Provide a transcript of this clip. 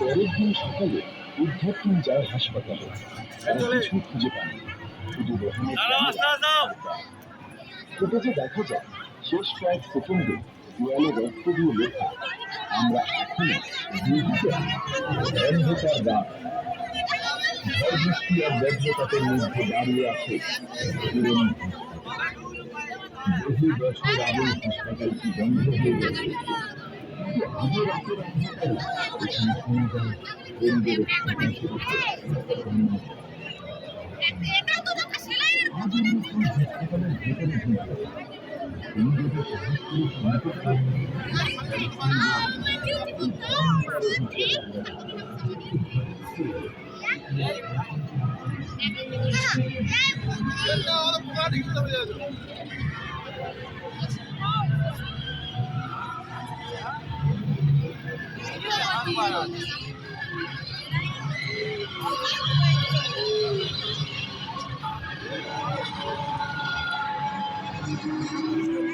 পরের দিন সকালে উদ্ধার টিম যায় হাসপাতালে। কিছু খুঁজে পায়নি, শুধু রহিমের ফুটেজে দেখা যায় শেষ কয়েক সেকেন্ডে দেয়ালে রক্ত দিয়ে লেখা, আমরা এখনো জীবিত। অন্ধকার রাত, ঝড় বৃষ্টি আর বজ্রপাতের মধ্যে দাঁড়িয়ে আছে পুরনো বহু বছর আগে হাসপাতালটি বন্ধ হয়ে গেছে। আগে রাতের অন্ধকারে এখানে শুনতাম পরিবারের সকাল শুরু হাসপাতালের ভেতরে ঢুকবে পরিবারের সাহস করে